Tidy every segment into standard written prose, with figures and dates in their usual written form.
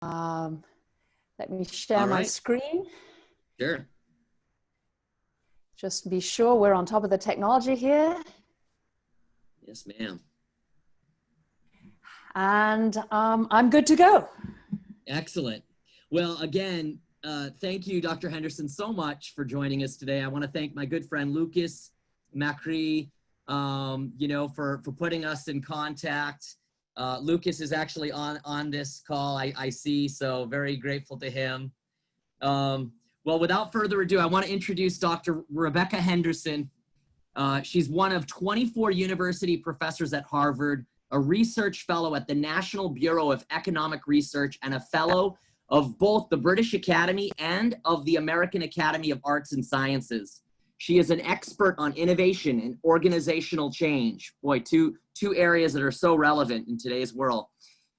Um, Let me share my screen. Sure. Just to be sure we're on top of the technology here. Yes, ma'am. And I'm good to go. Excellent. Well, again, thank you, Dr. Henderson, so much for joining us today. I want to thank my good friend Lucas McArthur, for putting us in contact. Lucas is actually on this call, I see, so very grateful to him. Well, without further ado, I want to introduce Dr. Rebecca Henderson. She's one of 24 university professors at Harvard, a research fellow at the National Bureau of Economic Research, and a fellow of both the British Academy and of the American Academy of Arts and Sciences. She is an expert on innovation and organizational change. Boy, two areas that are so relevant in today's world.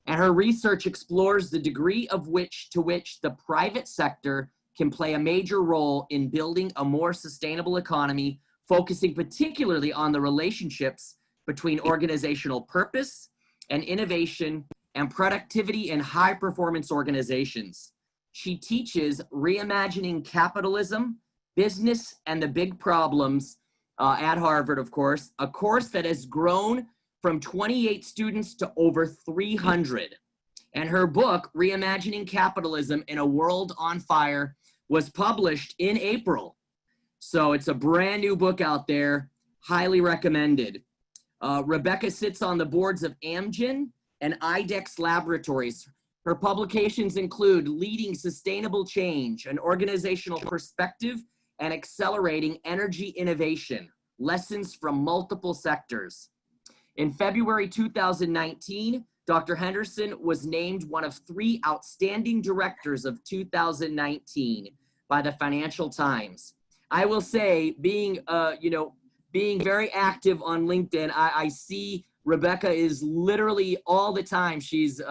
And her research explores the degree to which the private sector can play a major role in building a more sustainable economy, focusing particularly on the relationships between organizational purpose and innovation and productivity in high-performance organizations. She teaches Reimagining Capitalism, Business and the Big Problems at Harvard, of course, a course that has grown from 28 students to over 300. And her book, Reimagining Capitalism in a World on Fire, was published in April. So it's a brand new book out there, highly recommended. Rebecca sits on the boards of Amgen and IDEX Laboratories. Her publications include Leading Sustainable Change, an Organizational Perspective, and Accelerating Energy Innovation, Lessons from Multiple Sectors. In February 2019, Dr. Henderson was named one of 3 outstanding directors of 2019 by the Financial Times. I will say, being very active on LinkedIn, I see Rebecca is literally all the time. She's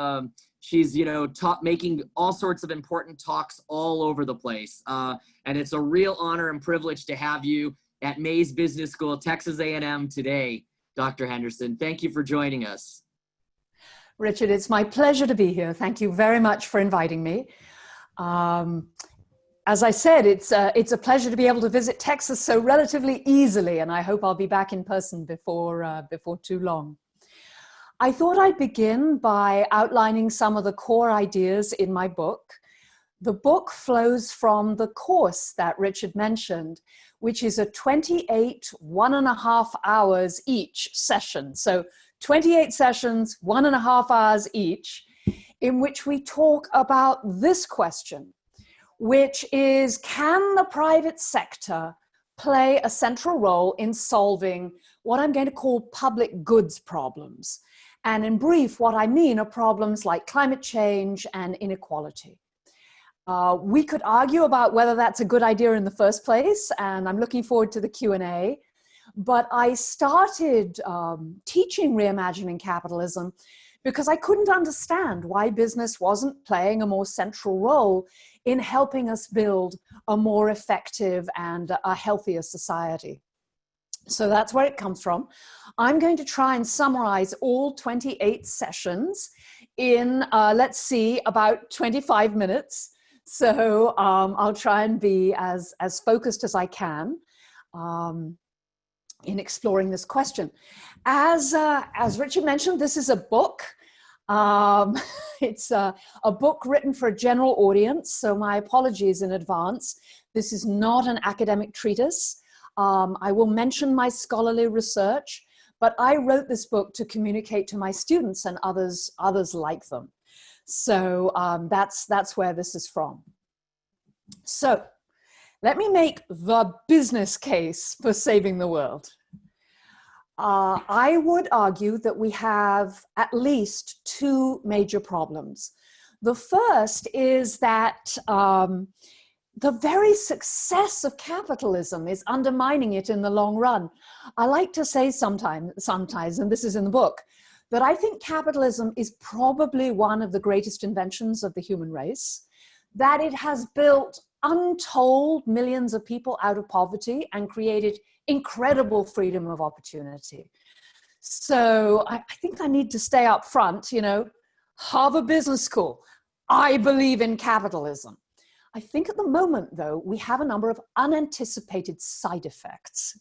making all sorts of important talks all over the place. And it's a real honor and privilege to have you at Mays Business School, Texas A&M today, Dr. Henderson. Thank you for joining us. Richard, it's my pleasure to be here. Thank you very much for inviting me. As I said, it's a pleasure to be able to visit Texas so relatively easily, and I hope I'll be back in person before too long. I thought I'd begin by outlining some of the core ideas in my book. The book flows from the course that Richard mentioned, which is a 28 1.5 hours each session. So 28 sessions, 1.5 hours each, in which we talk about this question, which is, can the private sector play a central role in solving what I'm going to call public goods problems? And in brief, what I mean are problems like climate change and inequality. We could argue about whether that's a good idea in the first place, and I'm looking forward to the Q&A. But I started teaching Reimagining Capitalism because I couldn't understand why business wasn't playing a more central role in helping us build a more effective and a healthier society. So that's where it comes from. I'm going to try and summarize all 28 sessions in, let's see, about 25 minutes. So I'll try and be as focused as I can in exploring this question. As Richard mentioned, this is a book. It's a book written for a general audience, so my apologies in advance. This is not an academic treatise. I will mention my scholarly research, but I wrote this book to communicate to my students and others like them. So that's where this is from. So let me make the business case for saving the world. I would argue that we have at least 2 major problems. The first is that the very success of capitalism is undermining it in the long run. I like to say sometimes, and this is in the book, that I think capitalism is probably one of the greatest inventions of the human race, that it has built untold millions of people out of poverty and created incredible freedom of opportunity. So I think I need to stay up front, Harvard Business School. I believe in capitalism. I think at the moment, though, we have a number of unanticipated side effects.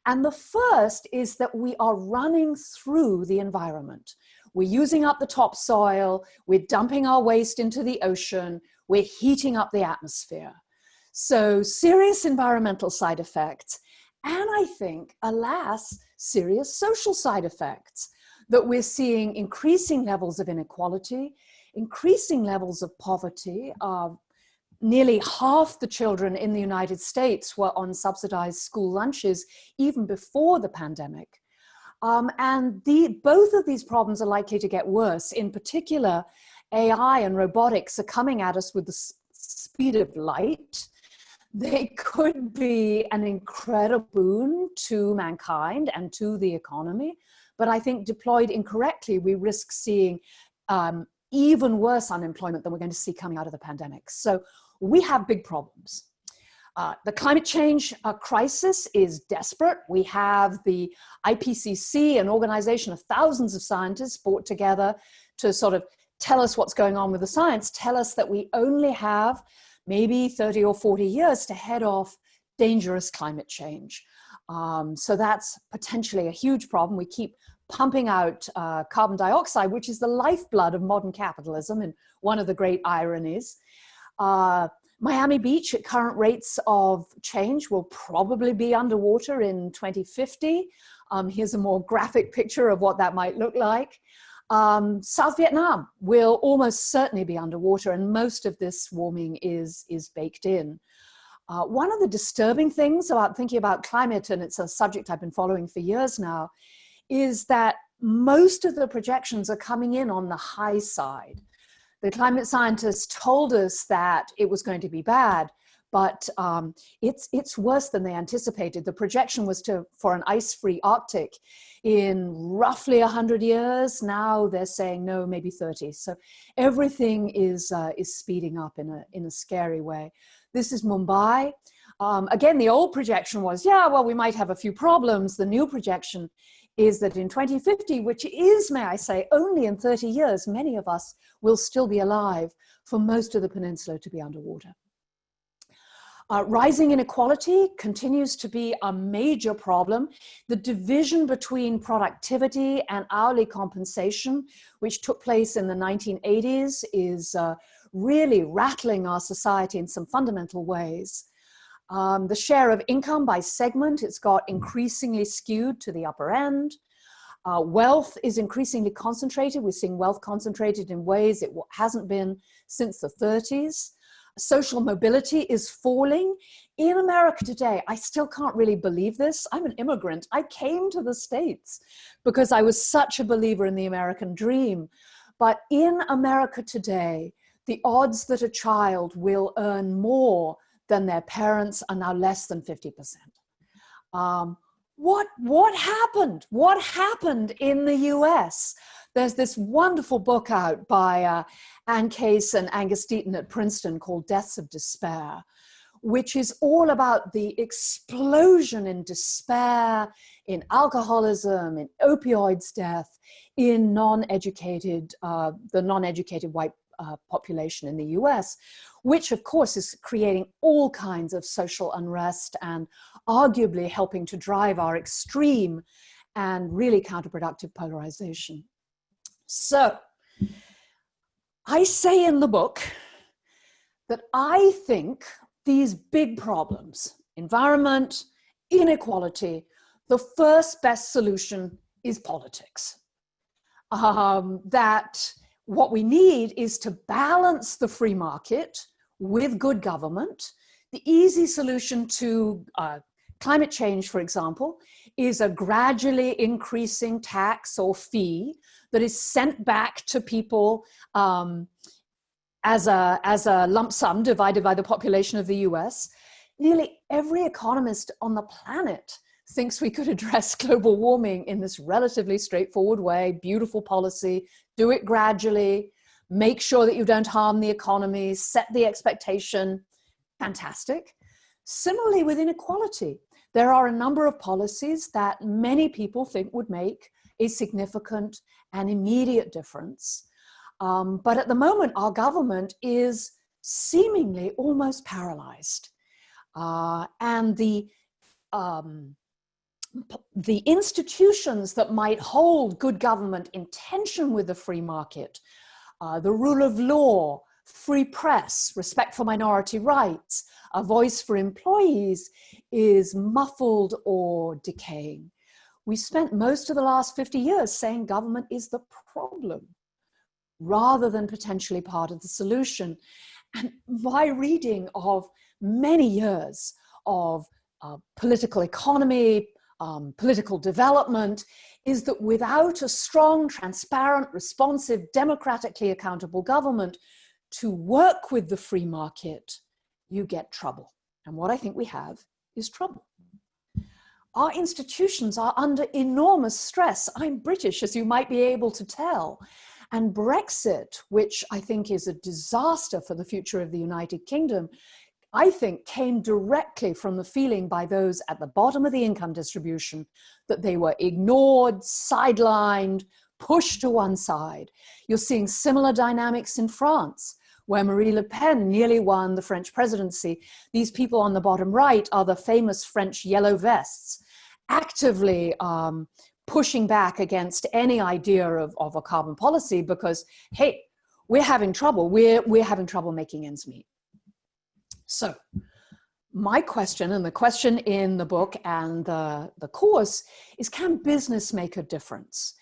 And the first is that we are running through the environment. We're using up the topsoil, we're dumping our waste into the ocean, we're heating up the atmosphere. So serious environmental side effects, and I think, alas, serious social side effects, that we're seeing increasing levels of inequality, increasing levels of poverty. Nearly half the children in the United States were on subsidized school lunches even before the pandemic. And both of these problems are likely to get worse. In particular, AI and robotics are coming at us with the speed of light. They could be an incredible boon to mankind and to the economy. But I think deployed incorrectly, we risk seeing even worse unemployment than we're going to see coming out of the pandemic. So we have big problems. The climate change crisis is desperate. We have the IPCC, an organization of thousands of scientists brought together to sort of tell us what's going on with the science, tell us that we only have maybe 30 or 40 years to head off dangerous climate change. So that's potentially a huge problem. We keep pumping out carbon dioxide, which is the lifeblood of modern capitalism, and one of the great ironies. Miami Beach at current rates of change will probably be underwater in 2050. Here's a more graphic picture of what that might look like. South Vietnam will almost certainly be underwater, and most of this warming is baked in. One of the disturbing things about thinking about climate, and it's a subject I've been following for years now, is that most of the projections are coming in on the high side. The climate scientists told us that it was going to be bad, but it's worse than they anticipated. The projection was for an ice-free Arctic in roughly 100 years. Now they're saying no, maybe 30. So everything is speeding up in a scary way. This is Mumbai. Again, the old projection was, yeah, well, we might have a few problems. The new projection is that in 2050, which is, may I say, only in 30 years, many of us will still be alive for most of the peninsula to be underwater. Rising inequality continues to be a major problem. The division between productivity and hourly compensation, which took place in the 1980s, is really rattling our society in some fundamental ways. The share of income by segment, it's got increasingly skewed to the upper end. Wealth is increasingly concentrated. We're seeing wealth concentrated in ways it hasn't been since the 30s. Social mobility is falling. In America today, I still can't really believe this. I'm an immigrant. I came to the States because I was such a believer in the American dream. But in America today, the odds that a child will earn more than their parents are now less than 50%. What happened? What happened in the US? There's this wonderful book out by Ann Case and Angus Deaton at Princeton called Deaths of Despair, which is all about the explosion in despair, in alcoholism, in opioids death, in the non-educated white population in the US, which of course is creating all kinds of social unrest and arguably helping to drive our extreme and really counterproductive polarization. So I say in the book that I think these big problems, environment, inequality, the first best solution is politics. That what we need is to balance the free market with good government. The easy solution to climate change, for example, is a gradually increasing tax or fee that is sent back to people as a lump sum divided by the population of the US. Nearly every economist on the planet thinks we could address global warming in this relatively straightforward way, beautiful policy, do it gradually, make sure that you don't harm the economy, set the expectation, fantastic. Similarly with inequality, there are a number of policies that many people think would make a significant and immediate difference. But at the moment, our government is seemingly almost paralyzed. And the institutions that might hold good government in tension with the free market, the rule of law, free press, respect for minority rights, a voice for employees, is muffled or decaying. We spent most of the last 50 years saying government is the problem rather than potentially part of the solution. And my reading of many years of political economy, political development, is that without a strong, transparent, responsive, democratically accountable government to work with the free market, you get trouble. And what I think we have is trouble. Our institutions are under enormous stress. I'm British, as you might be able to tell. And Brexit, which I think is a disaster for the future of the United Kingdom, I think came directly from the feeling by those at the bottom of the income distribution that they were ignored, sidelined, pushed to one side. You're seeing similar dynamics in France, where Marine Le Pen nearly won the French presidency. These people on the bottom right are the famous French yellow vests, actively pushing back against any idea of a carbon policy because, hey, we're having trouble. We're having trouble making ends meet. So my question, and the question in the book and the course, is can business make a difference?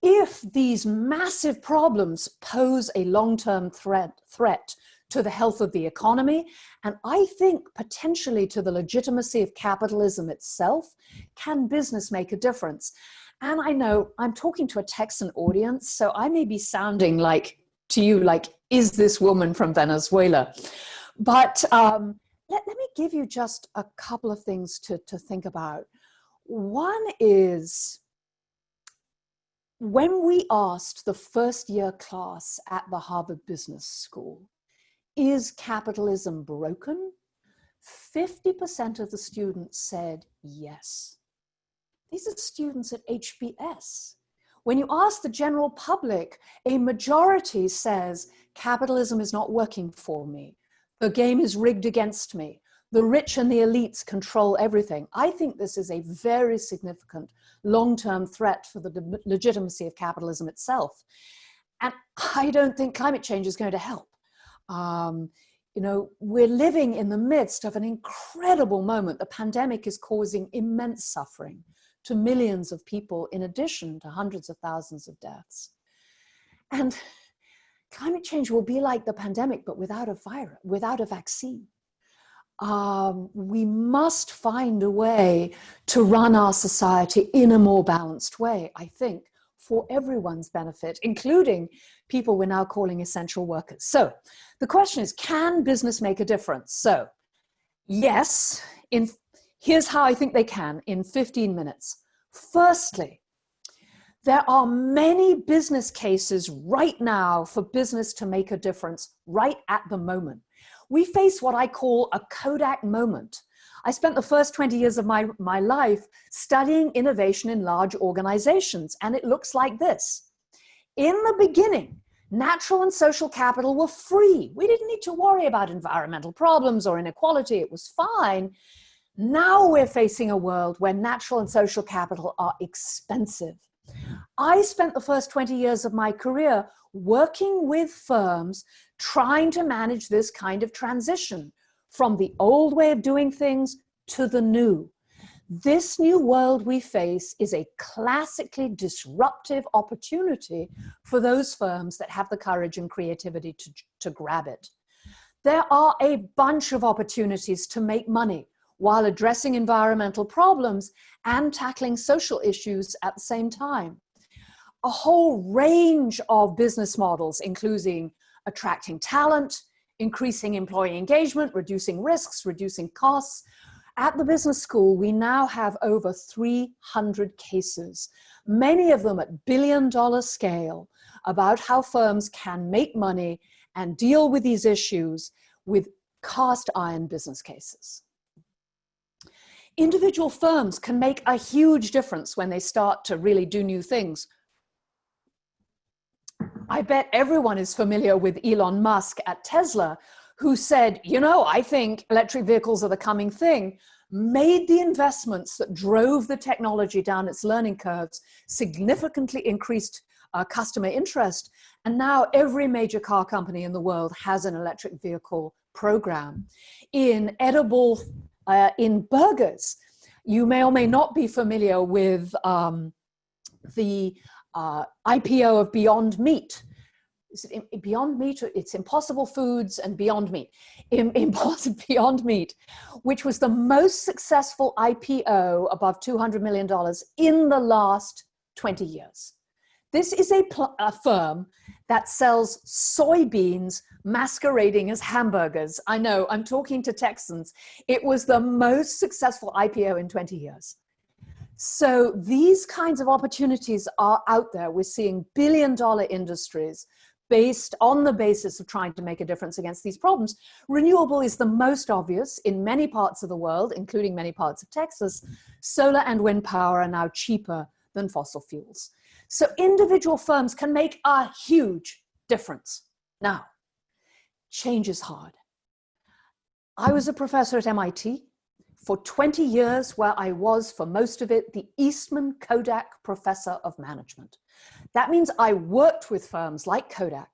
If these massive problems pose a long-term threat to the health of the economy, and I think potentially to the legitimacy of capitalism itself, can business make a difference? And I know I'm talking to a Texan audience, so I may be sounding like, to you, like, is this woman from Venezuela? But let me give you just a couple of things to think about. One is, when we asked the first year class at the Harvard Business School, is capitalism broken? 50% of the students said yes. These are students at HBS. When you ask the general public, a majority says capitalism is not working for me. The game is rigged against me. The rich and the elites control everything. I think this is a very significant long-term threat for the legitimacy of capitalism itself. And I don't think climate change is going to help. You know, we're living in the midst of an incredible moment. The pandemic is causing immense suffering to millions of people, in addition to hundreds of thousands of deaths. And climate change will be like the pandemic, but without a virus, without a vaccine. We must find a way to run our society in a more balanced way, I think, for everyone's benefit, including people we're now calling essential workers. So the question is, can business make a difference? So yes, here's how I think they can in 15 minutes. Firstly, there are many business cases right now for business to make a difference right at the moment. We face what I call a Kodak moment. I spent the first 20 years of my life studying innovation in large organizations, and it looks like this. In the beginning, natural and social capital were free. We didn't need to worry about environmental problems or inequality. It was fine. Now we're facing a world where natural and social capital are expensive. I spent the first 20 years of my career working with firms trying to manage this kind of transition from the old way of doing things to the new. This new world we face is a classically disruptive opportunity for those firms that have the courage and creativity to grab it. There are a bunch of opportunities to make money while addressing environmental problems and tackling social issues at the same time. A whole range of business models, including attracting talent, increasing employee engagement, reducing risks, reducing costs. At the business school, we now have over 300 cases, many of them at billion-dollar scale, about how firms can make money and deal with these issues with cast iron business cases. Individual firms can make a huge difference when they start to really do new things. I bet everyone is familiar with Elon Musk at Tesla, who said, you know, I think electric vehicles are the coming thing, made the investments that drove the technology down its learning curves, significantly increased customer interest, and now every major car company in the world has an electric vehicle program. In in burgers, you may or may not be familiar with the IPO of Beyond Meat. Is it Beyond Meat? It's Impossible Foods and Beyond Meat. Beyond Meat, which was the most successful IPO above $200 million in the last 20 years. This is a firm that sells soybeans masquerading as hamburgers. I know, I'm talking to Texans. It was the most successful IPO in 20 years. So these kinds of opportunities are out there. We're seeing billion-dollar industries based on the basis of trying to make a difference against these problems. Renewable is the most obvious in many parts of the world, including many parts of Texas. Solar and wind power are now cheaper than fossil fuels. So individual firms can make a huge difference. Now, change is hard. I was a professor at MIT for 20 years, where I was, for most of it, the Eastman Kodak Professor of Management. That means I worked with firms like Kodak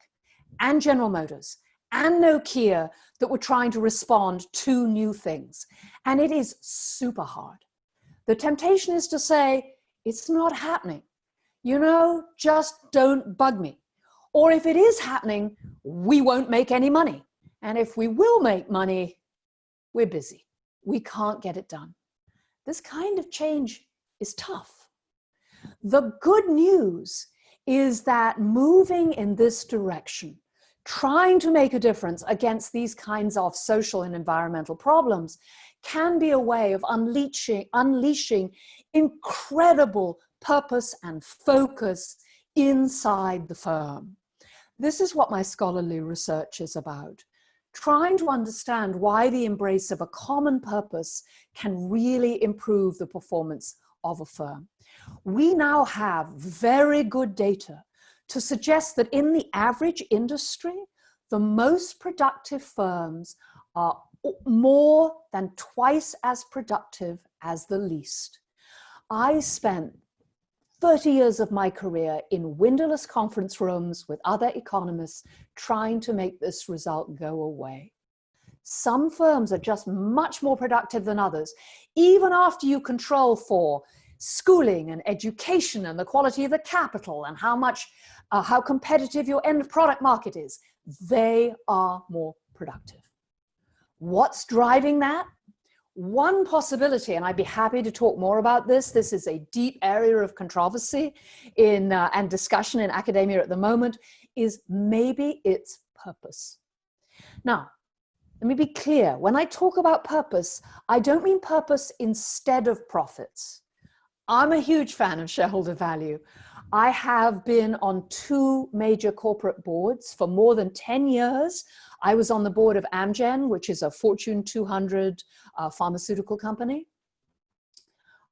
and General Motors and Nokia that were trying to respond to new things. And it is super hard. The temptation is to say, it's not happening. You know, just don't bug me. Or if it is happening, we won't make any money. And if we will make money, we're busy. We can't get it done. This kind of change is tough. The good news is that moving in this direction, trying to make a difference against these kinds of social and environmental problems, can be a way of unleashing incredible purpose and focus inside the firm. This is what my scholarly research is about. Trying to understand why the embrace of a common purpose can really improve the performance of a firm. We now have very good data to suggest that in the average industry, the most productive firms are more than twice as productive as the least. I spent 30 years of my career in windowless conference rooms with other economists trying to make this result go away. Some firms are just much more productive than others, even after you control for schooling and education and the quality of the capital and how competitive your end product market is. They are more productive. What's driving that? One possibility, and I'd be happy to talk more about this. This is a deep area of controversy and discussion in academia at the moment, is maybe it's purpose. Now, let me be clear. When I talk about purpose, I don't mean purpose instead of profits. I'm a huge fan of shareholder value. I have been on 2 major corporate boards for more than 10 years. I was on the board of Amgen, which is a Fortune 200 pharmaceutical company.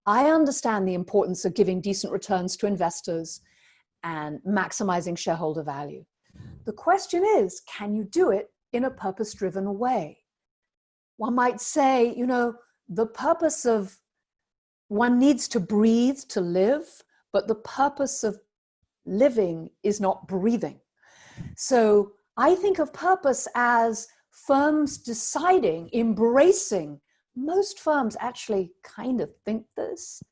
I understand the importance of giving decent returns to investors and maximizing shareholder value. The question is, can you do it in a purpose-driven way? One might say, you know, the purpose of one needs to breathe to live, but the purpose of living is not breathing. So I think of purpose as firms deciding, embracing. Most firms actually kind of think this,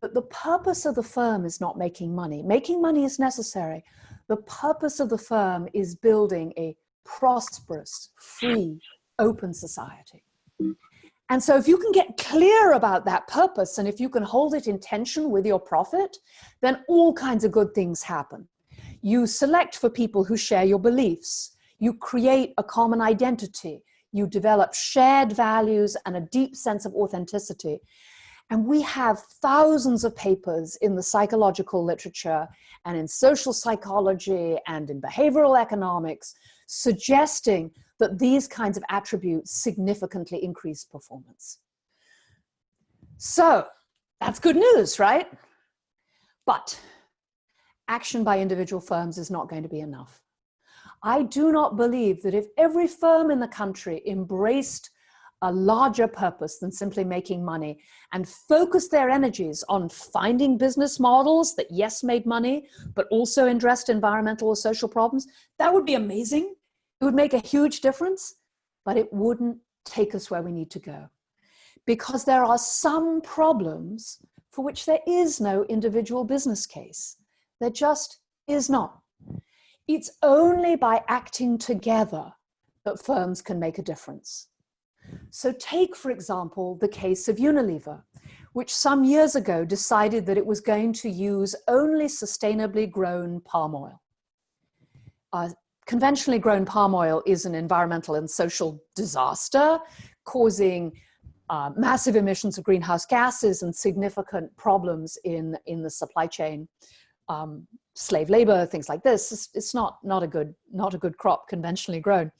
but the purpose of the firm is not making money. Making money is necessary. The purpose of the firm is building a prosperous, free, open society. And so if you can get clear about that purpose, and if you can hold it in tension with your profit, then all kinds of good things happen. You select for people who share your beliefs. You create a common identity. You develop shared values and a deep sense of authenticity. And we have thousands of papers in the psychological literature and in social psychology and in behavioral economics suggesting that these kinds of attributes significantly increase performance. So that's good news, right? But action by individual firms is not going to be enough. I do not believe that if every firm in the country embraced a larger purpose than simply making money and focused their energies on finding business models that, yes, made money, but also addressed environmental or social problems, that would be amazing. It would make a huge difference, but it wouldn't take us where we need to go. Because there are some problems for which there is no individual business case. There just is not. It's only by acting together that firms can make a difference. So take, for example, the case of Unilever, which some years ago decided that it was going to use only sustainably grown palm oil. Conventionally grown palm oil is an environmental and social disaster, causing massive emissions of greenhouse gases and significant problems in the supply chain. Slave labor, things like this. It's not a good crop, conventionally grown.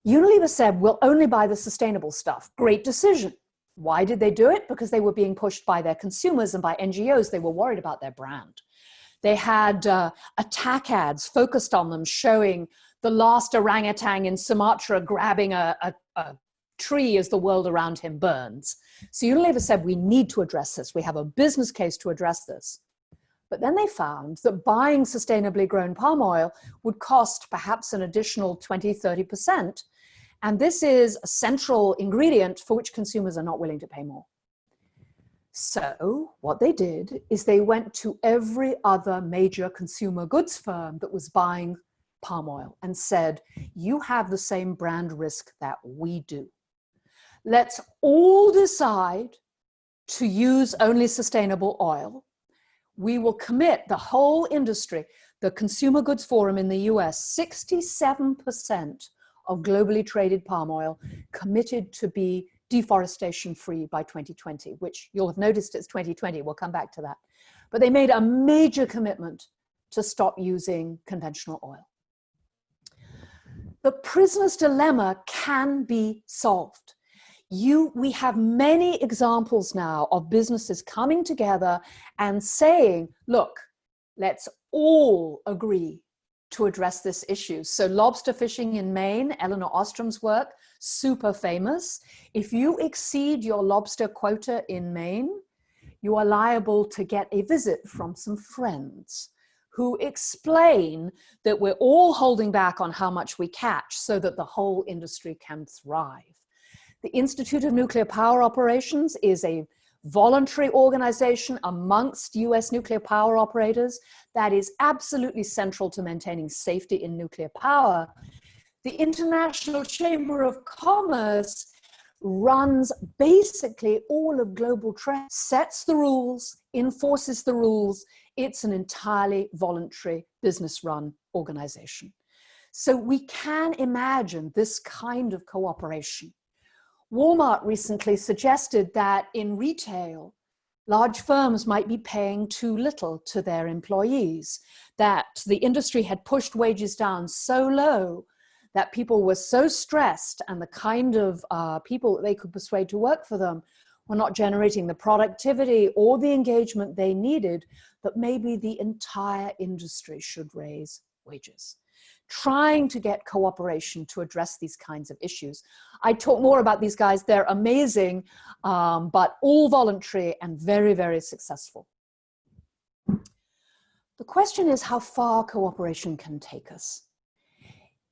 Unilever said, we'll only buy the sustainable stuff. Great decision. Why did they do it? Because they were being pushed by their consumers and by NGOs. They were worried about their brand. They had attack ads focused on them, showing the last orangutan in Sumatra grabbing a tree as the world around him burns. So Unilever said, we need to address this. We have a business case to address this. But then they found that buying sustainably grown palm oil would cost perhaps an additional 20, 30%. And this is a central ingredient for which consumers are not willing to pay more. So what they did is they went to every other major consumer goods firm that was buying palm oil and said, you have the same brand risk that we do. Let's all decide to use only sustainable oil. We will commit the whole industry, the Consumer Goods Forum in the US, 67% of globally traded palm oil committed to be deforestation free by 2020, which you'll have noticed it's 2020. We'll come back to that. But they made a major commitment to stop using conventional oil. The prisoner's dilemma can be solved. We have many examples now of businesses coming together and saying, look, let's all agree to address this issue. So lobster fishing in Maine, Eleanor Ostrom's work, super famous. If you exceed your lobster quota in Maine, you are liable to get a visit from some friends who explain that we're all holding back on how much we catch so that the whole industry can thrive. The Institute of Nuclear Power Operations is a voluntary organization amongst US nuclear power operators that is absolutely central to maintaining safety in nuclear power. The International Chamber of Commerce runs basically all of global trade, sets the rules, enforces the rules. It's an entirely voluntary business-run organization. So we can imagine this kind of cooperation. Walmart recently suggested that in retail, large firms might be paying too little to their employees, that the industry had pushed wages down so low that people were so stressed and the kind of people that they could persuade to work for them were not generating the productivity or the engagement they needed, that maybe the entire industry should raise wages. Trying to get cooperation to address these kinds of issues. I talk more about these guys. They're amazing, but all voluntary and very, very successful. The question is how far cooperation can take us.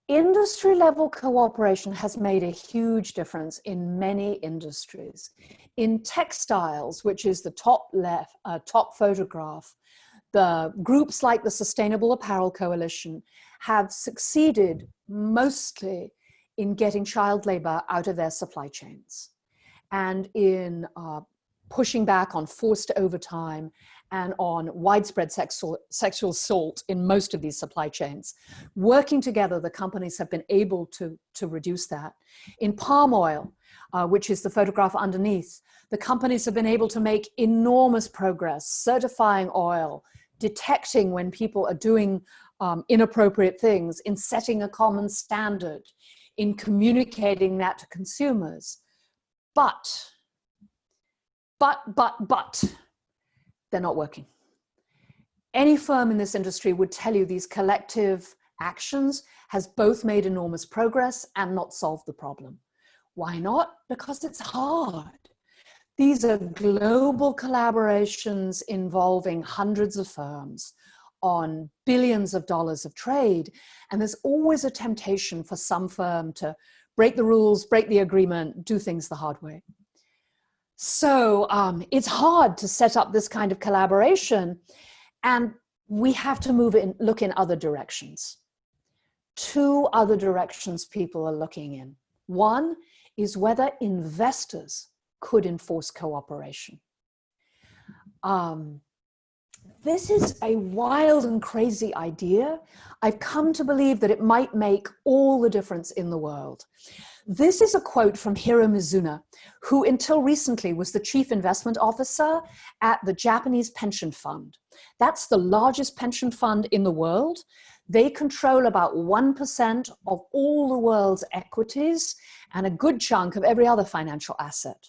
Industry level cooperation has made a huge difference in many industries. In textiles, which is the top photograph, the groups like the Sustainable Apparel Coalition have succeeded mostly in getting child labor out of their supply chains and in pushing back on forced overtime and on widespread sexual assault in most of these supply chains. Working together, the companies have been able to reduce that. In palm oil, which is the photograph underneath, the companies have been able to make enormous progress, certifying oil, detecting when people are doing inappropriate things, in setting a common standard, in communicating that to consumers. But they're not working. Any firm in this industry would tell you these collective actions has both made enormous progress and not solved the problem. Why not? Because it's hard. These are global collaborations involving hundreds of firms on billions of dollars of trade. And there's always a temptation for some firm to break the rules, break the agreement, do things the hard way. So it's hard to set up this kind of collaboration, and we have to look in other directions. Two other directions people are looking in. One is whether investors could enforce cooperation. This is a wild and crazy idea. I've come to believe that it might make all the difference in the world. This is a quote from Hiro Mizuno, who until recently was the chief investment officer at the Japanese pension fund. That's the largest pension fund in the world. They control about 1% of all the world's equities and a good chunk of every other financial asset.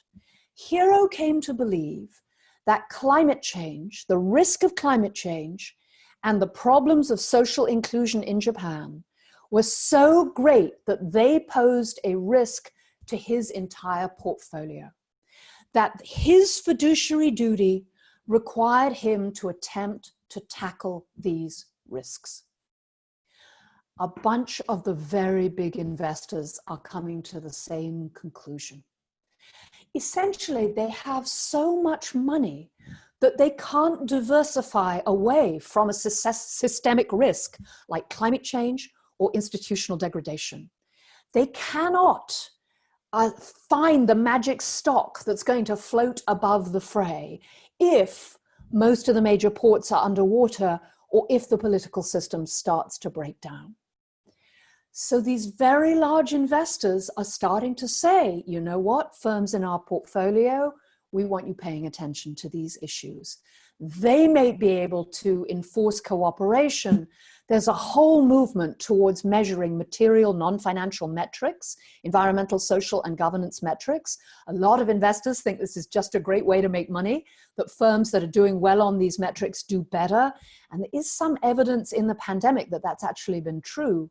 Hiro came to believe that climate change, the risk of climate change, and the problems of social inclusion in Japan was so great that they posed a risk to his entire portfolio, that his fiduciary duty required him to attempt to tackle these risks. A bunch of the very big investors are coming to the same conclusion. Essentially, they have so much money that they can't diversify away from a systemic risk like climate change or institutional degradation. They cannot find the magic stock that's going to float above the fray if most of the major ports are underwater or if the political system starts to break down. So these very large investors are starting to say, you know what, firms in our portfolio, we want you paying attention to these issues. They may be able to enforce cooperation. There's a whole movement towards measuring material non-financial metrics, environmental, social, and governance metrics. A lot of investors think this is just a great way to make money, that firms that are doing well on these metrics do better. And there is some evidence in the pandemic that that's actually been true.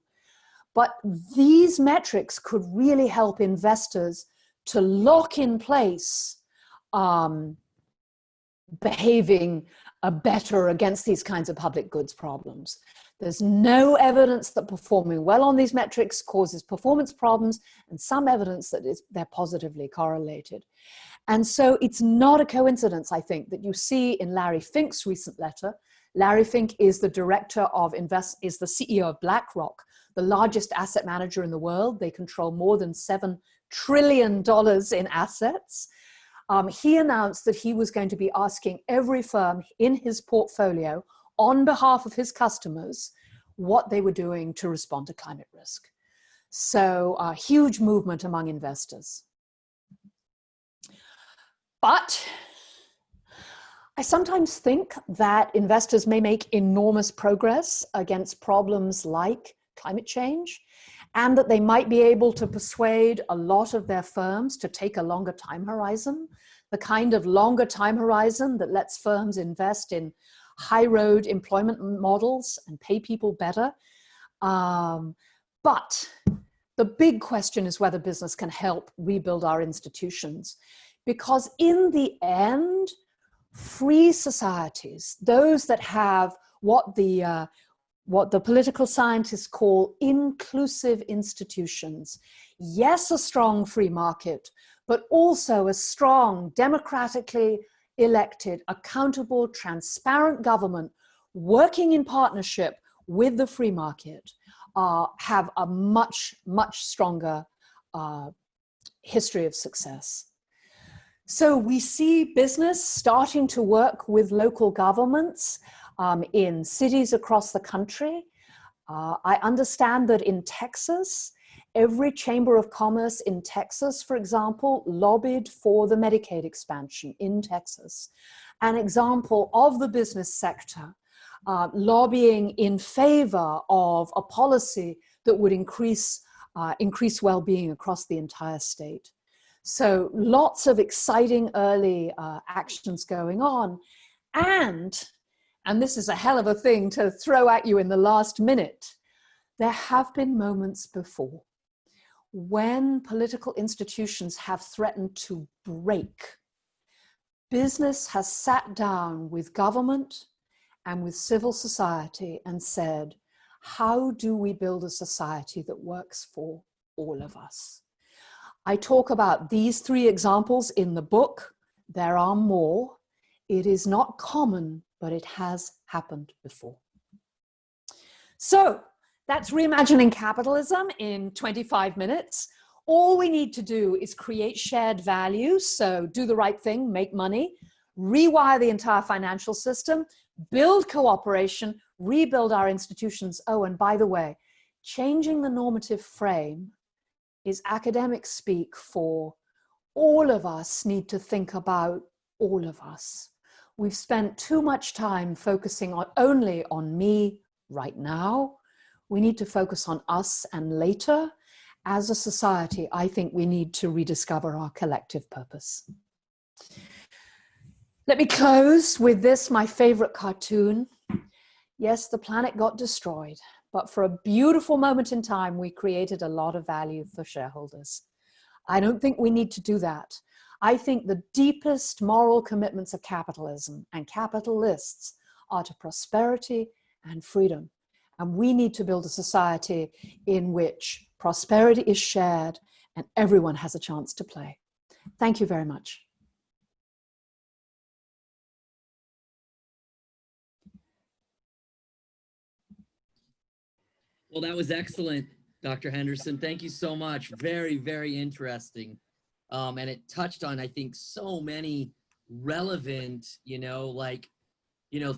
But these metrics could really help investors to lock in place behaving better against these kinds of public goods problems. There's no evidence that performing well on these metrics causes performance problems, and some evidence that they're positively correlated. And so it's not a coincidence, I think, that you see in Larry Fink's recent letter. Larry Fink is the is the CEO of BlackRock, the largest asset manager in the world. They control more than $7 trillion in assets. He announced that he was going to be asking every firm in his portfolio on behalf of his customers what they were doing to respond to climate risk. So a huge movement among investors. But I sometimes think that investors may make enormous progress against problems like climate change, and that they might be able to persuade a lot of their firms to take a longer time horizon, the kind of longer time horizon that lets firms invest in high road employment models and pay people better. But the big question is whether business can help rebuild our institutions. Because in the end, free societies, those that have what the political scientists call inclusive institutions, yes, a strong free market, but also a strong, democratically elected, accountable, transparent government working in partnership with the free market, have a much, much stronger history of success. So we see business starting to work with local governments in cities across the country. I understand that in Texas, every chamber of commerce in Texas, for example, lobbied for the Medicaid expansion in Texas. An example of the business sector lobbying in favor of a policy that would increase well-being across the entire state. So lots of exciting early actions going on. And and this is a hell of a thing to throw at you in the last minute, there have been moments before when political institutions have threatened to break. Business has sat down with government and with civil society and said, how do we build a society that works for all of us? I talk about these 3 examples in the book. There are more. It is not common, but it has happened before. So that's Reimagining Capitalism in 25 minutes. All we need to do is create shared value. So do the right thing, make money, rewire the entire financial system, build cooperation, rebuild our institutions. Oh, and by the way, changing the normative frame is academic speak for all of us need to think about all of us. We've spent too much time focusing only on me right now. We need to focus on us and later. As a society, I think we need to rediscover our collective purpose. Let me close with this, my favorite cartoon. Yes, the planet got destroyed, but for a beautiful moment in time, we created a lot of value for shareholders. I don't think we need to do that. I think the deepest moral commitments of capitalism and capitalists are to prosperity and freedom. And we need to build a society in which prosperity is shared and everyone has a chance to play. Thank you very much. Well, that was excellent, Dr. Henderson. Thank you so much. Very, very interesting. And it touched on, I think, so many relevant,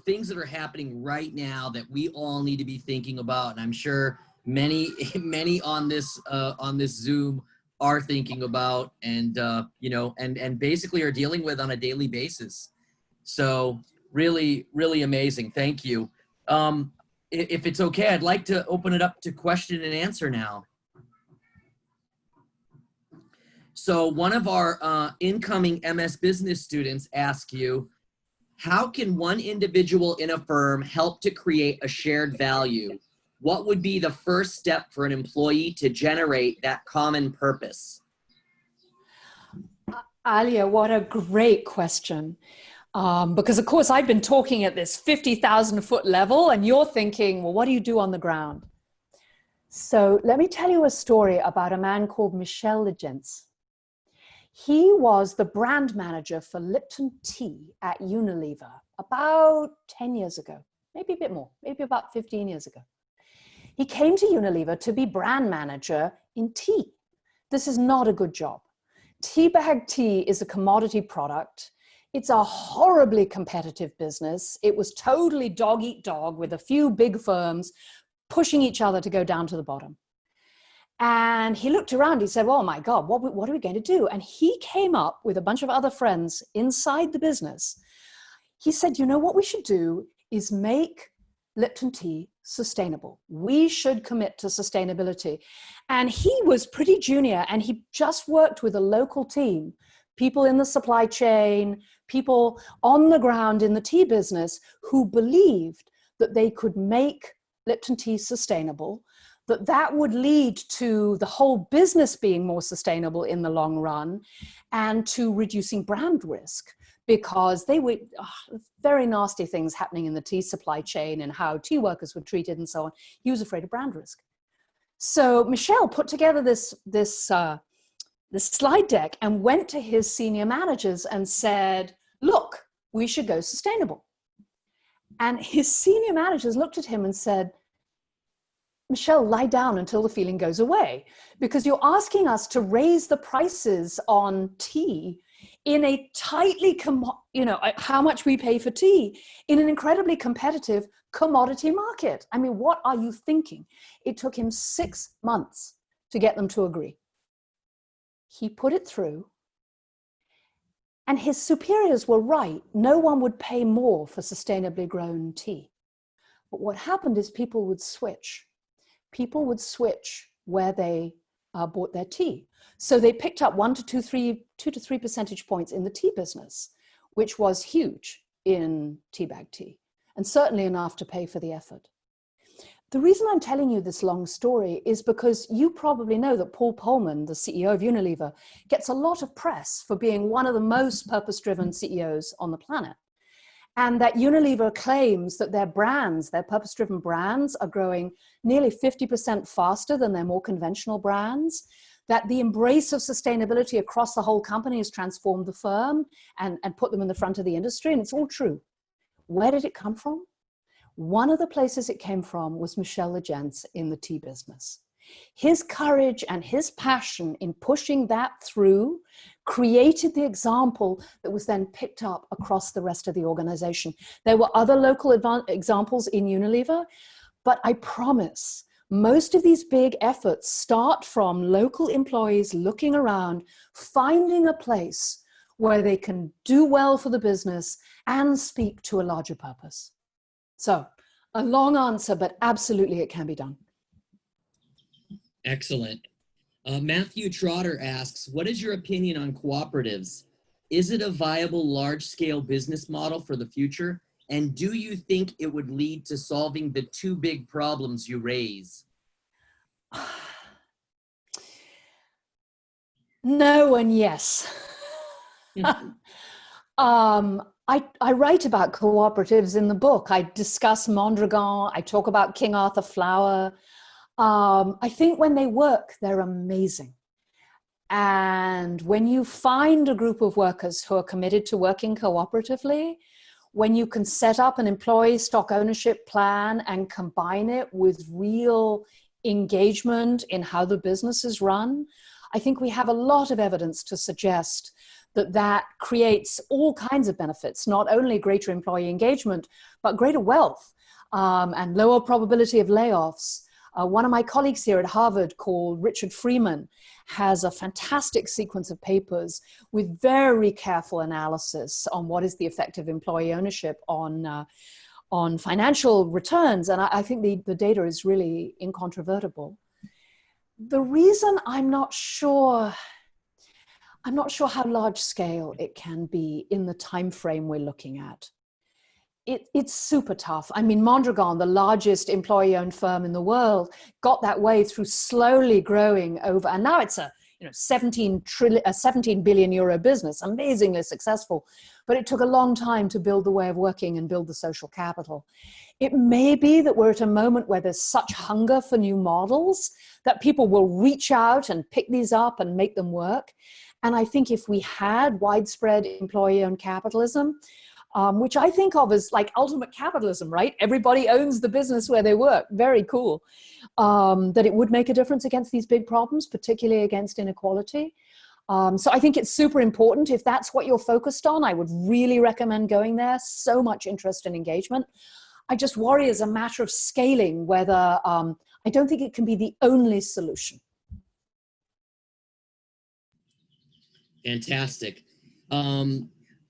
things that are happening right now that we all need to be thinking about. And I'm sure many on this Zoom are thinking about and basically are dealing with on a daily basis. So really, really amazing. Thank you. If it's okay, I'd like to open it up to question and answer now. So one of our incoming MS Business students asked you, how can one individual in a firm help to create a shared value? What would be the first step for an employee to generate that common purpose? Alia, what a great question. Because of course I've been talking at this 50,000 foot level and you're thinking, well, what do you do on the ground? So let me tell you a story about a man called Michel Legence. He was the brand manager for Lipton Tea at Unilever about 10 years ago, maybe a bit more, maybe about 15 years ago. He came to Unilever to be brand manager in tea. This is not a good job. Tea bag tea is a commodity product. It's a horribly competitive business. It was totally dog eat dog with a few big firms pushing each other to go down to the bottom. And he looked around, he said, oh my God, what are we going to do? And he came up with a bunch of other friends inside the business. He said, you know what we should do is make Lipton tea sustainable. We should commit to sustainability. And he was pretty junior and he just worked with a local team, people in the supply chain, people on the ground in the tea business who believed that they could make Lipton tea sustainable, that would lead to the whole business being more sustainable in the long run and to reducing brand risk, because they were very nasty things happening in the tea supply chain and how tea workers were treated and so on. He was afraid of brand risk. So Michel put together this slide deck and went to his senior managers and said, look, we should go sustainable. And his senior managers looked at him and said, Michel, lie down until the feeling goes away, because you're asking us to raise the prices on tea in a tightly, how much we pay for tea in an incredibly competitive commodity market. I mean, what are you thinking? It took him 6 months to get them to agree. He put it through, and his superiors were right. No one would pay more for sustainably grown tea. But what happened is people would switch. People would switch where they bought their tea. So they picked up 2 to 3 percentage points in the tea business, which was huge in tea bag tea. and certainly enough to pay for the effort. The reason I'm telling you this long story is because you probably know that Paul Polman, the CEO of Unilever, gets a lot of press for being one of the most purpose-driven CEOs on the planet. And that Unilever claims that their brands, their purpose-driven brands, are growing nearly 50% faster than their more conventional brands, that the embrace of sustainability across the whole company has transformed the firm and put them in the front of the industry, and it's all true. Where did it come from? One of the places it came from was Michel Legence in the tea business. His courage and his passion in pushing that through created the example that was then picked up across the rest of the organization. There were other local examples in Unilever, but I promise most of these big efforts start from local employees looking around, finding a place where they can do well for the business and speak to a larger purpose. So, a long answer, but absolutely it can be done. Excellent. Matthew Trotter asks, what is your opinion on cooperatives? Is it a viable large-scale business model for the future? And do you think it would lead to solving the two big problems you raise? No and yes. I write about cooperatives in the book. I discuss Mondragon. I talk about King Arthur Flour. I think when they work, they're amazing. And when you find a group of workers who are committed to working cooperatively, when you can set up an employee stock ownership plan and combine it with real engagement in how the business is run, I think we have a lot of evidence to suggest that that creates all kinds of benefits, not only greater employee engagement, but greater wealth and lower probability of layoffs. One of my colleagues here at Harvard, called Richard Freeman, has a fantastic sequence of papers with very careful analysis on what is the effect of employee ownership on financial returns. And I think the data is really incontrovertible. The reason I'm not sure how large scale it can be in the time frame we're looking at. It's super tough. I mean, Mondragon, the largest employee-owned firm in the world, got that way through slowly growing over, and now it's a 17 billion euro business, amazingly successful. But it took a long time to build the way of working and build the social capital. It may be that we're at a moment where there's such hunger for new models that people will reach out and pick these up and make them work. And I think if we had widespread employee-owned capitalism, which I think of as like ultimate capitalism, right? Everybody owns the business where they work. Very cool. That it would make a difference against these big problems, particularly against inequality. So I think it's super important. If that's what you're focused on, I would really recommend going there. So much interest and engagement. I just worry as a matter of scaling whether I don't think it can be the only solution. Fantastic.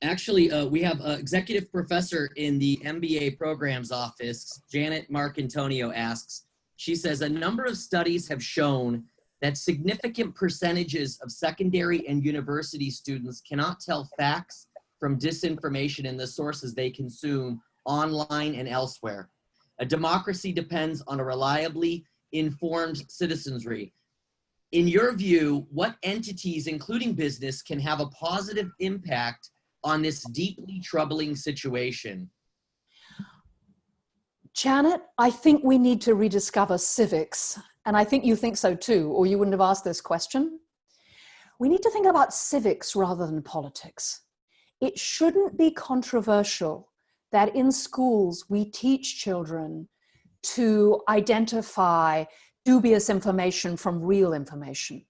Actually, we have an executive professor in the MBA programs office, Janet Marcantonio asks, she says, a number of studies have shown that significant percentages of secondary and university students cannot tell facts from disinformation in the sources they consume online and elsewhere. A democracy depends on a reliably informed citizenry. In your view, what entities, including business, can have a positive impact on this deeply troubling situation? Janet, I think we need to rediscover civics. And I think you think so too, or you wouldn't have asked this question. We need to think about civics rather than politics. It shouldn't be controversial that in schools we teach children to identify dubious information from real information,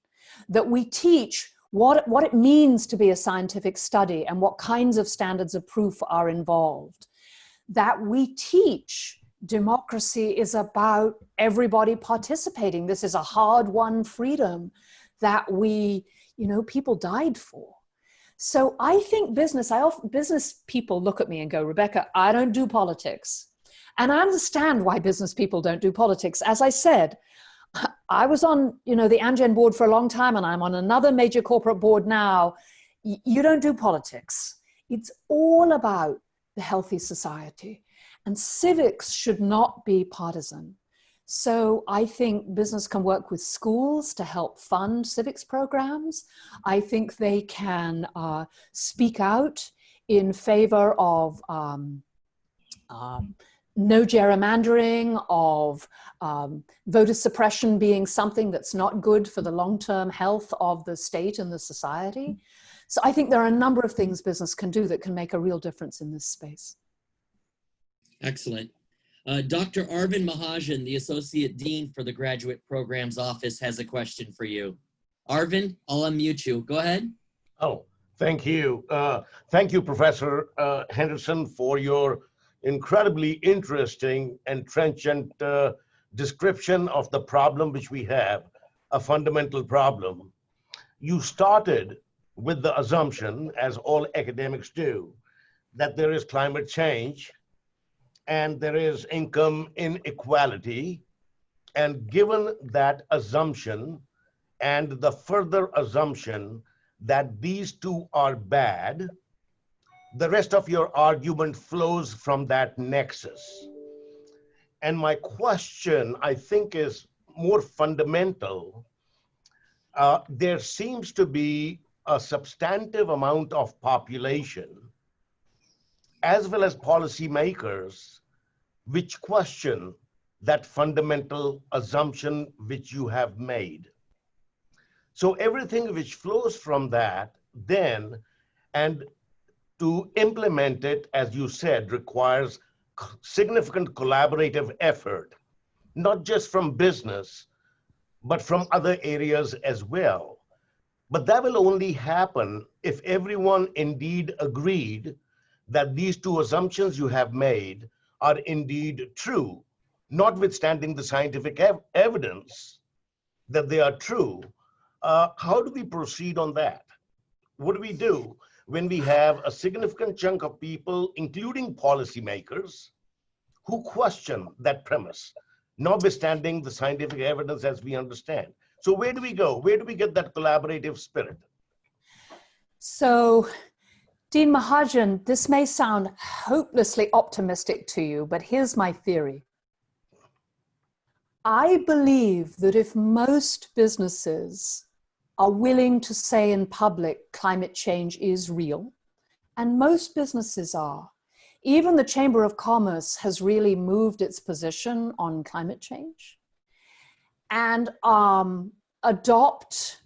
that we teach what it means to be a scientific study and what kinds of standards of proof are involved, that we teach democracy is about everybody participating. This is a hard-won freedom that people died for. So I think business people look at me and go, Rebecca, I don't do politics. And I understand why business people don't do politics. As I said, I was on, the Amgen board for a long time, and I'm on another major corporate board now. You don't do politics. It's all about the healthy society. And civics should not be partisan. So I think business can work with schools to help fund civics programs. I think they can speak out in favor of no gerrymandering, of voter suppression being something that's not good for the long-term health of the state and the society. So I think there are a number of things business can do that can make a real difference in this space. Excellent. Dr. Arvind Mahajan, the Associate Dean for the Graduate Programs Office, has a question for you. Arvind, I'll unmute you. Go ahead. Oh, thank you. Thank you, Professor Henderson, for your incredibly interesting and trenchant description of the problem which we have, a fundamental problem. You started with the assumption, as all academics do, that there is climate change and there is income inequality. And given that assumption and the further assumption that these two are bad, the rest of your argument flows from that nexus. And my question, I think, is more fundamental. There seems to be a substantive amount of population, as well as policymakers, which question that fundamental assumption which you have made. So everything which flows from that then, and to implement it, as you said, requires significant collaborative effort, not just from business, but from other areas as well. But that will only happen if everyone indeed agreed that these two assumptions you have made are indeed true, notwithstanding the scientific evidence that they are true. How do we proceed on that? What do we do when we have a significant chunk of people, including policymakers, who question that premise, notwithstanding the scientific evidence as we understand? So where do we go? Where do we get that collaborative spirit? So, Dean Mahajan, this may sound hopelessly optimistic to you, but here's my theory. I believe that if most businesses are willing to say in public climate change is real, and most businesses are, even the Chamber of Commerce has really moved its position on climate change, and adopt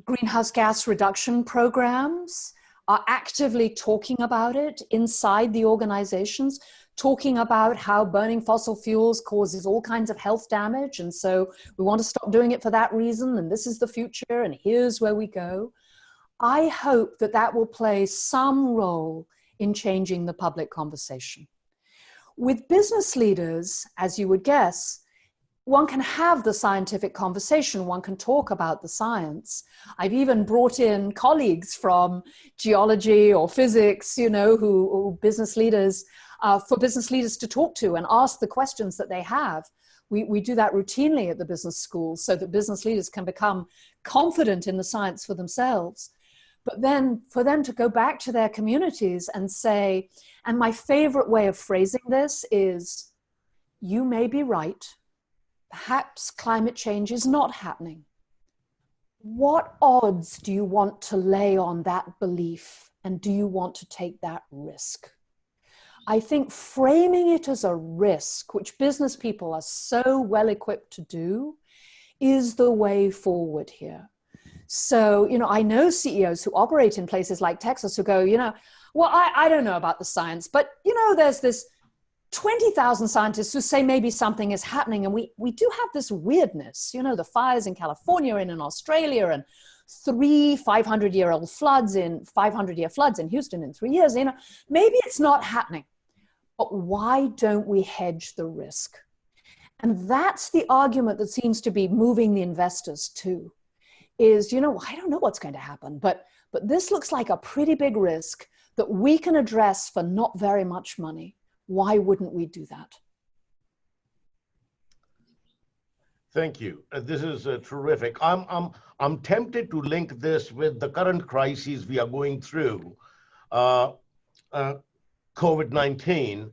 greenhouse gas reduction programs, are actively talking about it inside the organizations, talking about how burning fossil fuels causes all kinds of health damage. And so we want to stop doing it for that reason. And this is the future. And here's where we go. I hope that that will play some role in changing the public conversation. With business leaders, as you would guess, one can have the scientific conversation, one can talk about the science. I've even brought in colleagues from geology or physics, you know, who business leaders, for business leaders to talk to and ask the questions that they have. We do that routinely at the business schools so that business leaders can become confident in the science for themselves. But then for them to go back to their communities and say, and my favorite way of phrasing this is, you may be right. Perhaps climate change is not happening. What odds do you want to lay on that belief? And do you want to take that risk? I think framing it as a risk, which business people are so well equipped to do, is the way forward here. So, you know, I know CEOs who operate in places like Texas who go, you know, well, I don't know about the science, but, you know, there's this 20,000 scientists who say maybe something is happening. And we do have this weirdness, you know, the fires in California and in Australia, and 3 500-year-old floods in 500-year floods in Houston in 3 years. You know, maybe it's not happening, but why don't we hedge the risk? And that's the argument that seems to be moving the investors too, is, you know, I don't know what's going to happen, but this looks like a pretty big risk that we can address for not very much money. Why wouldn't we do that? Thank you. This is terrific. I'm tempted to link this with the current crises we are going through, COVID-19.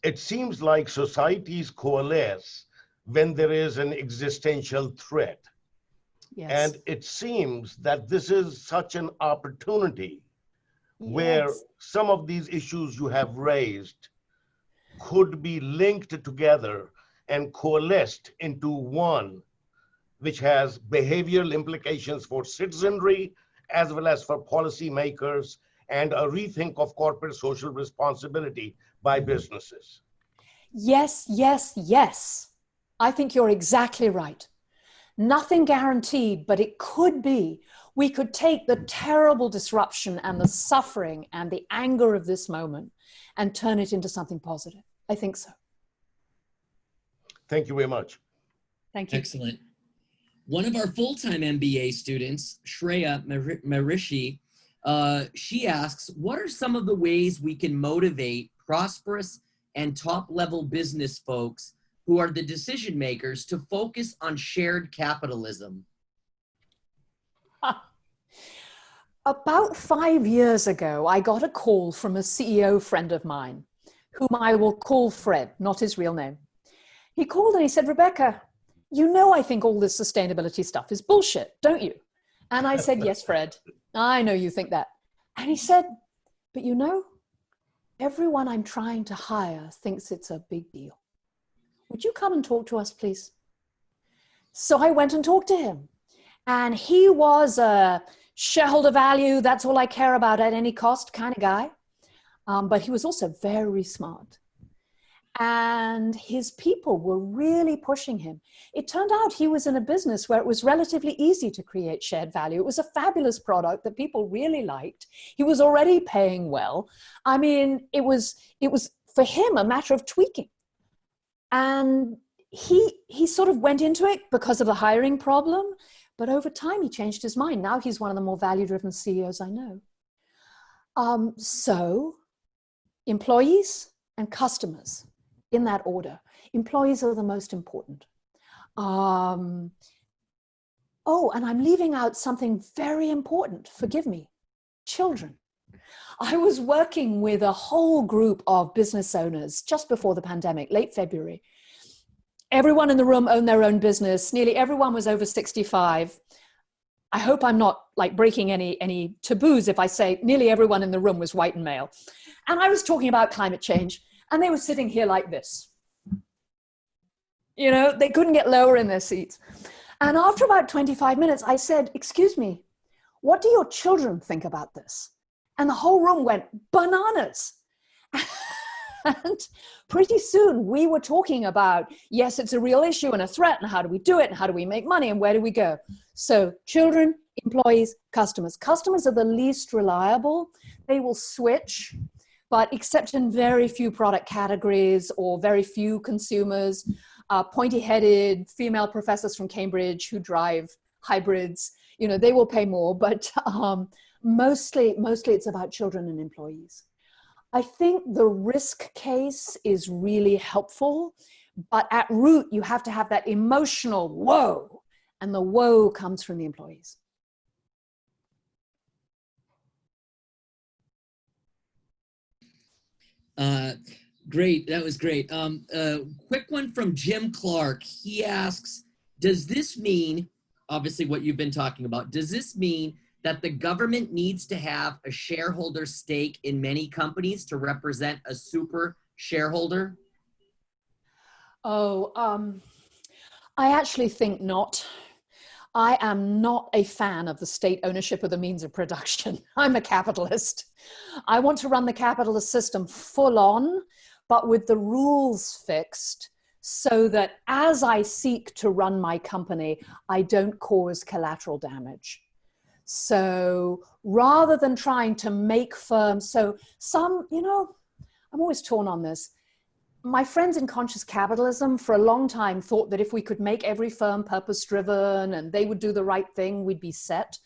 it seems like societies coalesce when there is an existential threat. Yes. And it seems that this is such an opportunity where Yes. some of these issues you have raised could be linked together and coalesced into one which has behavioral implications for citizenry as well as for policymakers, and a rethink of corporate social responsibility by businesses. Yes, yes, yes. I think you're exactly right. Nothing guaranteed, but it could be. We could take the terrible disruption and the suffering and the anger of this moment and turn it into something positive. I think so. Thank you very much. Thank you. Excellent. One of our full-time MBA students, Shreya Maharishi, she asks, what are some of the ways we can motivate prosperous and top-level business folks who are the decision makers to focus on shared capitalism? About 5 years ago, I got a call from a CEO friend of mine, whom I will call Fred, not his real name. He called and he said, Rebecca, you know I think all this sustainability stuff is bullshit, don't you? And I said, yes, Fred, I know you think that. And he said, but you know, everyone I'm trying to hire thinks it's a big deal. Would you come and talk to us, please? So I went and talked to him. And he was a shareholder value, that's all I care about at any cost kind of guy. But he was also very smart. And his people were really pushing him. It turned out he was in a business where it was relatively easy to create shared value. It was a fabulous product that people really liked. He was already paying well. I mean, it was for him a matter of tweaking. And he sort of went into it because of the hiring problem, but over time he changed his mind. Now he's one of the more value-driven CEOs I know. So employees and customers, in that order. Employees are the most important. Oh, and I'm leaving out something very important. Forgive me. Children. I was working with a whole group of business owners just before the pandemic, late February. Everyone in the room owned their own business. Nearly everyone was over 65. I hope I'm not like breaking any taboos if I say nearly everyone in the room was white and male. And I was talking about climate change. And they were sitting here like this. You know, they couldn't get lower in their seats. And after about 25 minutes, I said, excuse me, what do your children think about this? And the whole room went bananas. And pretty soon we were talking about, yes, it's a real issue and a threat, and how do we do it, and how do we make money, and where do we go? So children, employees, customers. Customers are the least reliable. They will switch, but except in very few product categories or very few consumers, pointy-headed female professors from Cambridge who drive hybrids, you know, they will pay more, but mostly it's about children and employees. I think the risk case is really helpful, but at root, you have to have that emotional whoa, and the whoa comes from the employees. Great, that was great. Quick one from Jim Clark. He asks, does this mean, obviously what you've been talking about, does this mean that the government needs to have a shareholder stake in many companies to represent a super shareholder? Oh, I actually think not. I am not a fan of the state ownership of the means of production. I'm a capitalist. I want to run the capitalist system full on, but with the rules fixed so that as I seek to run my company, I don't cause collateral damage. So rather than trying to make firms, so some, you know, I'm always torn on this. My friends in conscious capitalism for a long time thought that if we could make every firm purpose-driven and they would do the right thing, we'd be set.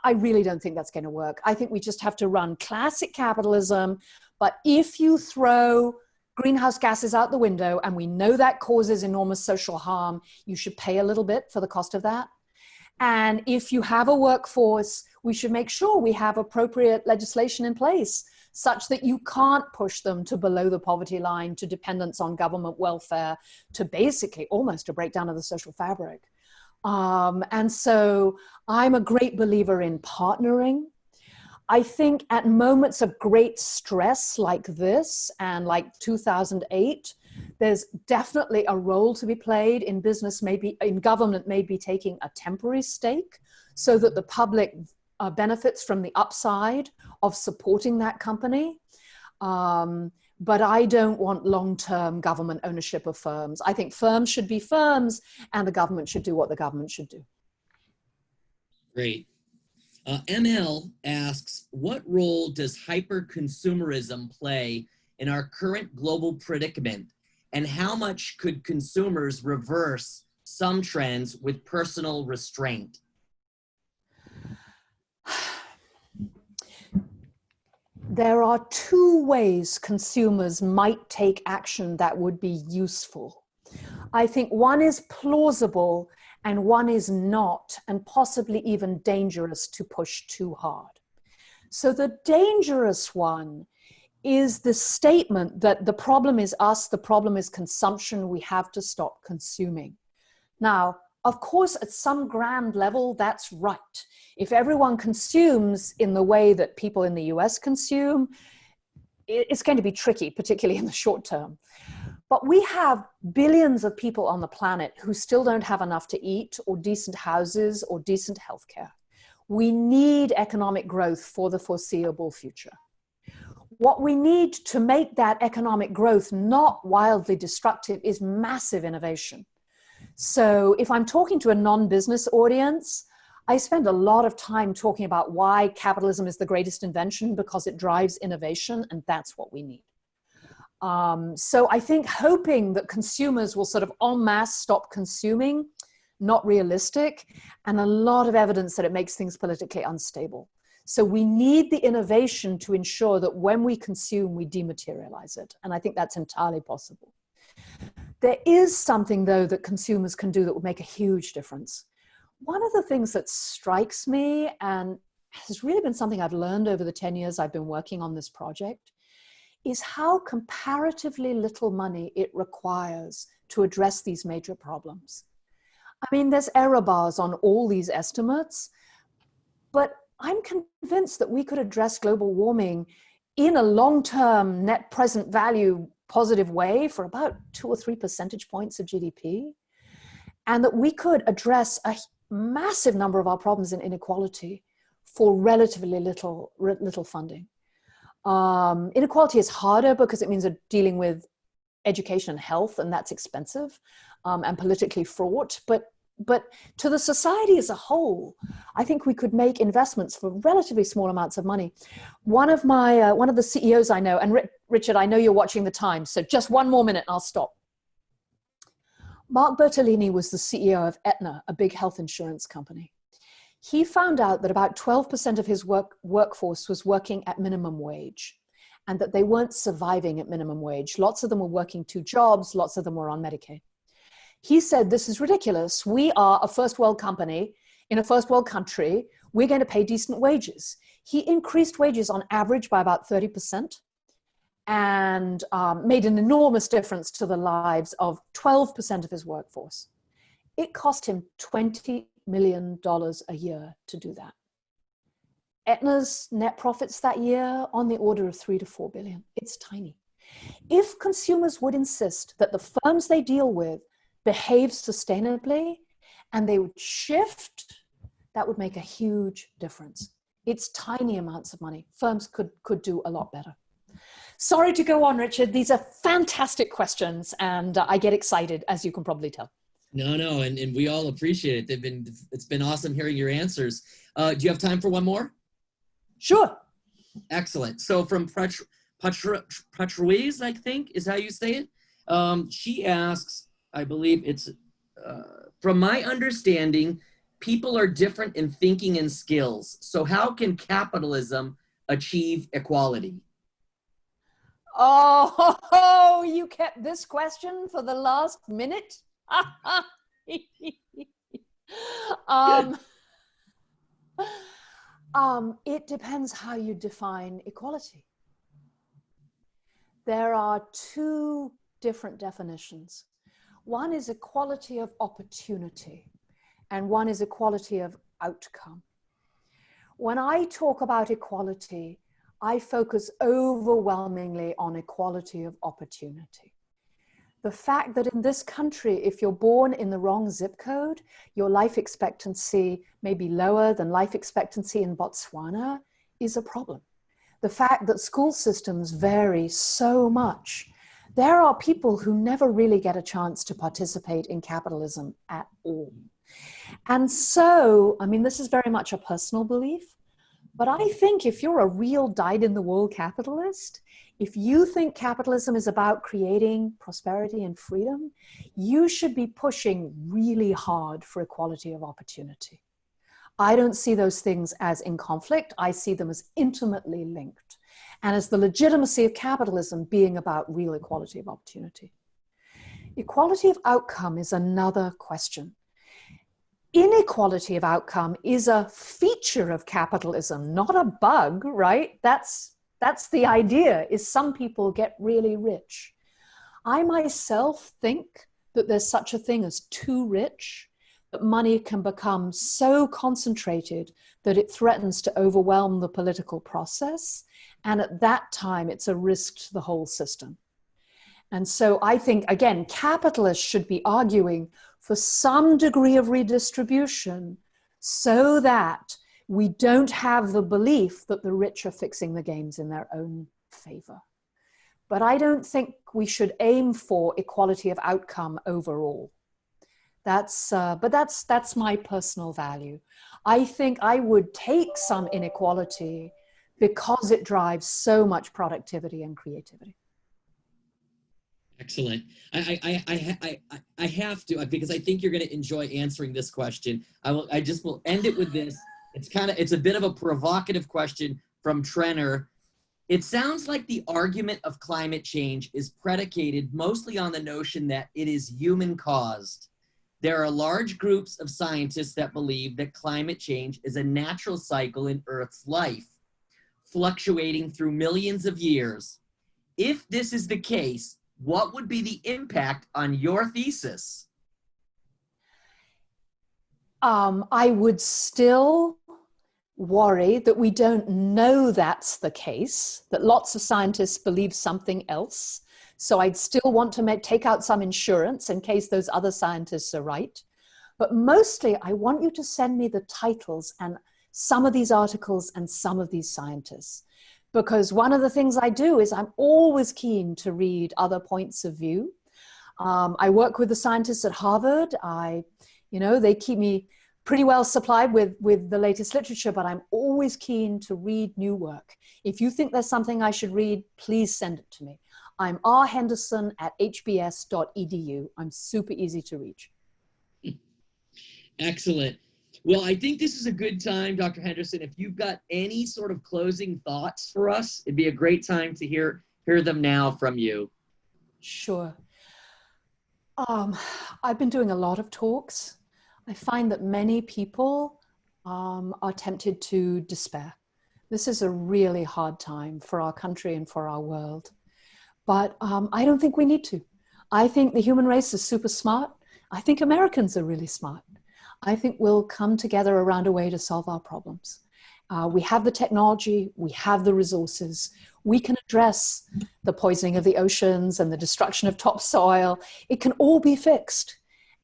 I really don't think that's going to work. I think we just have to run classic capitalism. But if you throw greenhouse gases out the window, and we know that causes enormous social harm, you should pay a little bit for the cost of that. And if you have a workforce we should make sure we have appropriate legislation in place such that you can't push them to below the poverty line, to dependence on government welfare, to basically almost a breakdown of the social fabric. And so I'm a great believer in partnering. I think at moments of great stress like this and like 2008, there's definitely a role to be played in business, maybe in government, maybe taking a temporary stake so that the public benefits from the upside of supporting that company. But I don't want long-term government ownership of firms. I think firms should be firms and the government should do what the government should do. Great. ML asks, what role does hyper-consumerism play in our current global predicament? And how much could consumers reverse some trends with personal restraint? There are two ways consumers might take action that would be useful. I think one is plausible and one is not, and possibly even dangerous to push too hard. So the dangerous one is the statement that the problem is us, the problem is consumption, we have to stop consuming. Now, of course, at some grand level, that's right. If everyone consumes in the way that people in the US consume, it's going to be tricky, particularly in the short term. But we have billions of people on the planet who still don't have enough to eat or decent houses or decent healthcare. We need economic growth for the foreseeable future. What we need to make that economic growth not wildly destructive is massive innovation. So if I'm talking to a non-business audience, I spend a lot of time talking about why capitalism is the greatest invention, because it drives innovation, and that's what we need. So I think hoping that consumers will sort of en masse stop consuming, not realistic, and a lot of evidence that it makes things politically unstable. So we need the innovation to ensure that when we consume, we dematerialize it. And I think that's entirely possible. There is something, though, that consumers can do that would make a huge difference. One of the things that strikes me, and has really been something I've learned over the 10 years I've been working on this project, is how comparatively little money it requires to address these major problems. I mean, there's error bars on all these estimates, but I'm convinced that we could address global warming in a long-term net present value positive way for about 2 or 3 percentage points of GDP, and that we could address a massive number of our problems in inequality for relatively little funding. Inequality is harder because it means dealing with education and health, and that's expensive and politically fraught. But to the society as a whole, I think we could make investments for relatively small amounts of money. One of the CEOs I know, and Richard, I know you're watching the time, so just one more minute and I'll stop. Mark Bertolini was the CEO of Aetna, a big health insurance company. He found out that about 12% of his workforce was working at minimum wage, and that they weren't surviving at minimum wage. Lots of them were working 2 jobs, lots of them were on Medicaid. He said, this is ridiculous. We are a first world company in a first world country. We're going to pay decent wages. He increased wages on average by about 30% and made an enormous difference to the lives of 12% of his workforce. It cost him $20 million a year to do that. Aetna's net profits that year on the order of 3 to 4 billion. It's tiny. If consumers would insist that the firms they deal with behave sustainably and they would shift, that would make a huge difference. It's tiny amounts of money. Firms could do a lot better. Sorry to go on, Richard. These are fantastic questions, and I get excited, as you can probably tell. No, and we all appreciate it. It's been awesome hearing your answers. Do you have time for one more? Sure. Excellent. So from Patruiz, I think is how you say it. She asks, I believe it's, from my understanding, people are different in thinking and skills. So how can capitalism achieve equality? Oh, you kept this question for the last minute? It depends how you define equality. There are two different definitions. One is equality of opportunity, and one is equality of outcome. When I talk about equality, I focus overwhelmingly on equality of opportunity. The fact that in this country, if you're born in the wrong zip code, your life expectancy may be lower than life expectancy in Botswana is a problem. The fact that school systems vary so much. There are people who never really get a chance to participate in capitalism at all. And so, I mean, this is very much a personal belief, but I think if you're a real dyed-in-the-wool capitalist, if you think capitalism is about creating prosperity and freedom, you should be pushing really hard for equality of opportunity. I don't see those things as in conflict. I see them as intimately linked, and as the legitimacy of capitalism being about real equality of opportunity. Equality of outcome is another question. Inequality of outcome is a feature of capitalism, not a bug, right? That's the idea, is some people get really rich. I myself think that there's such a thing as too rich, that money can become so concentrated that it threatens to overwhelm the political process. And at that time, it's a risk to the whole system. And so I think, again, capitalists should be arguing for some degree of redistribution so that we don't have the belief that the rich are fixing the games in their own favor. But I don't think we should aim for equality of outcome overall. But that's my personal value. I think I would take some inequality because it drives so much productivity and creativity. Excellent. I have to, because I think you're going to enjoy answering this question. I just will end it with this. It's a bit of a provocative question from Trenner. It sounds like the argument of climate change is predicated mostly on the notion that it is human caused. There are large groups of scientists that believe that climate change is a natural cycle in Earth's life, fluctuating through millions of years. If this is the case, what would be the impact on your thesis? I would still worry that we don't know that's the case, that lots of scientists believe something else. So I'd still want to take out some insurance in case those other scientists are right. But mostly, I want you to send me the titles and some of these articles and some of these scientists. Because one of the things I do is I'm always keen to read other points of view. I work with the scientists at Harvard. They keep me pretty well supplied with the latest literature, but I'm always keen to read new work. If you think there's something I should read, please send it to me. I'm rhenderson@hbs.edu. I'm super easy to reach. Excellent. Well, I think this is a good time, Dr. Henderson. If you've got any sort of closing thoughts for us, it'd be a great time to hear them now from you. Sure. I've been doing a lot of talks. I find that many people are tempted to despair. This is a really hard time for our country and for our world. But I don't think we need to. I think the human race is super smart. I think Americans are really smart. I think we'll come together around a way to solve our problems. We have the technology, we have the resources. We can address the poisoning of the oceans and the destruction of topsoil. It can all be fixed.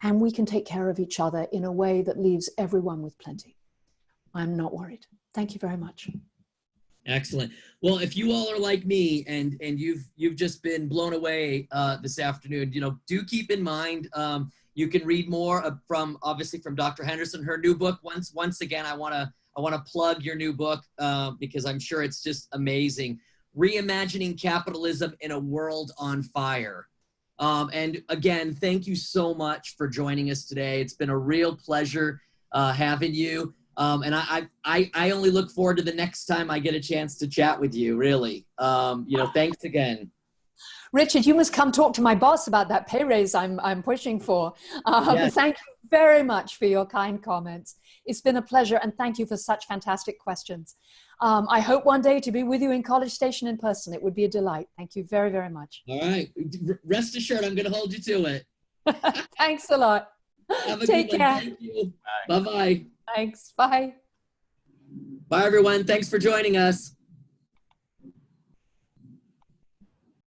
And we can take care of each other in a way that leaves everyone with plenty. I'm not worried. Thank you very much. Excellent. Well, if you all are like me and you've just been blown away this afternoon, do keep in mind, you can read more from Dr. Henderson, her new book. Once again, I want to plug your new book because I'm sure it's just amazing. Reimagining Capitalism in a World on Fire. And again, thank you so much for joining us today. It's been a real pleasure having you. And I only look forward to the next time I get a chance to chat with you, really. Thanks again. Richard, you must come talk to my boss about that pay raise I'm pushing for. Yes. Thank you very much for your kind comments. It's been a pleasure, and thank you for such fantastic questions. I hope one day to be with you in College Station in person. It would be a delight. Thank you very, very much. All right. Rest assured, I'm going to hold you to it. Thanks a lot. Have a Take good care. one. Thank you. Bye-bye. Thanks. Bye. Bye, everyone. Thanks for joining us.